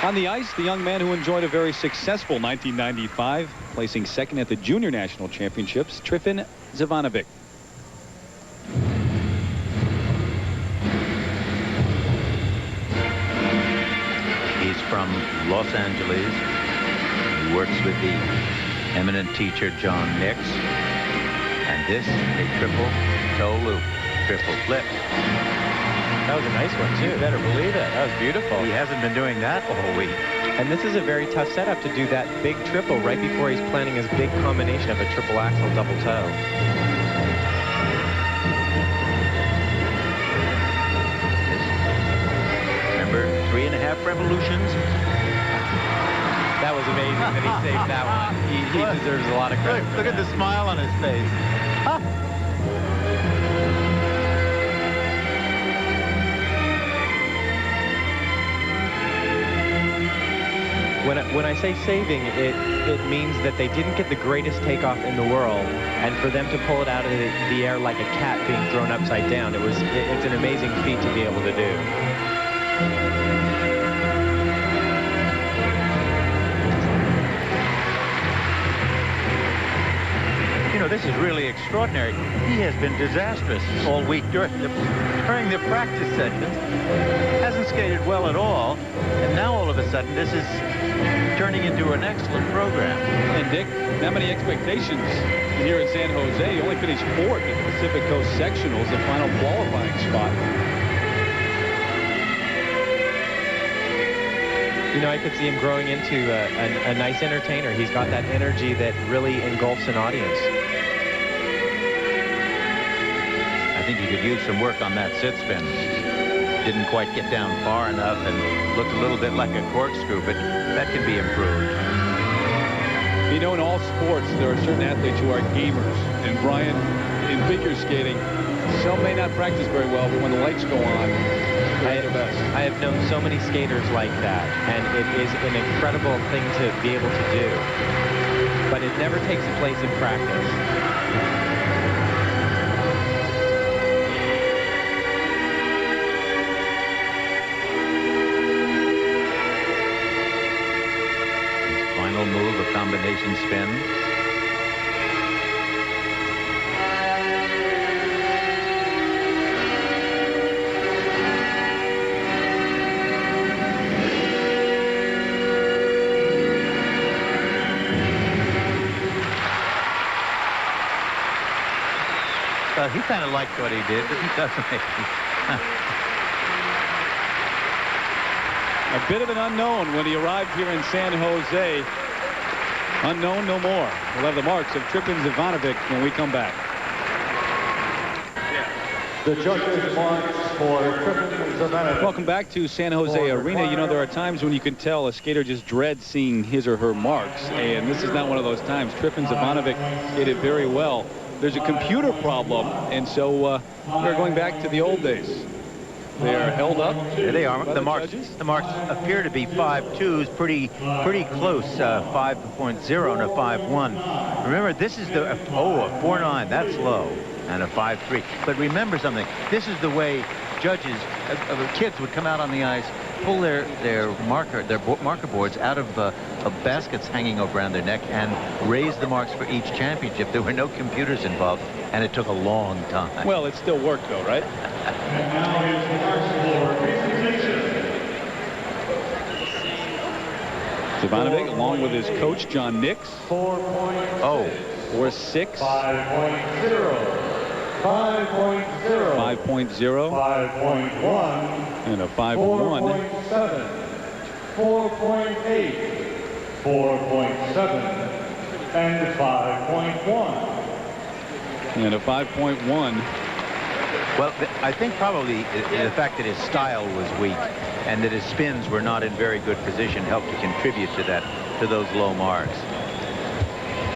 On the ice, the young man who enjoyed a very successful 1995, placing second at the Junior National Championships, Trifun Zivanovic. He's from Los Angeles. He works with the eminent teacher John Nix. And this, a triple toe loop, triple flip. That was a nice one, too. You better believe it. That was beautiful. He hasn't been doing that all week. And this is a very tough setup to do that big triple right before he's planning his big combination of a triple axel double toe. Remember, 3.5 revolutions. That was amazing that he saved that one. He deserves a lot of credit. Look at the smile on his face. When I say saving, it means that they didn't get the greatest takeoff in the world, and for them to pull it out of the air like a cat being thrown upside down, it's an amazing feat to be able to do. You know, this is really extraordinary. He has been disastrous all week during the practice sessions. Hasn't skated well at all, and now all of a sudden this is turning into an excellent program. And Dick, not many expectations here in San Jose. He only finished fourth at the Pacific Coast Sectionals, the final qualifying spot. You know, I could see him growing into a nice entertainer. He's got that energy that really engulfs an audience. I think he could use some work on that sit spin. Didn't quite get down far enough and looked a little bit like a corkscrew, but that can be improved. You know, in all sports, there are certain athletes who are gamers. And Brian, in figure skating, some may not practice very well, but when the lights go on, they're the best. I have known so many skaters like that, and it is an incredible thing to be able to do. But it never takes a place in practice. Final move, a combination spin. Well, he kind of liked what he did, doesn't he? A bit of an unknown when he arrived here in San Jose. Unknown no more. We'll have the marks of Trifun Zivanovic when we come back. The judges' marks for Trifun Zivanovic. Welcome back to San Jose Arena. You know, there are times when you can tell a skater just dreads seeing his or her marks, and this is not one of those times. Trifun Zivanovic skated very well. There's a computer problem, and so we're going back to the old days. They are held up. There they are. The marks appear to be 5.2s, pretty close. 5.0 and a 5.1. Remember, this is the a 4.9. That's low, and a 5.3. But remember something. This is the way judges, kids would come out on the ice, pull their marker boards out of baskets hanging over around their neck and raise the marks for each championship. There were no computers involved, and it took a long time. Well, it still worked, though, right? And now his marks for presentation. Zivanovic, along with his coach, John Nix. 4.6. Oh. 4.6. 5.0. 5.0. 5.0. 5.1. And a 5.1. 4.7. 4.8. 4.7. And 5.1. And a 5.1. Well, I think probably the fact that his style was weak and that his spins were not in very good position helped to contribute to those low marks.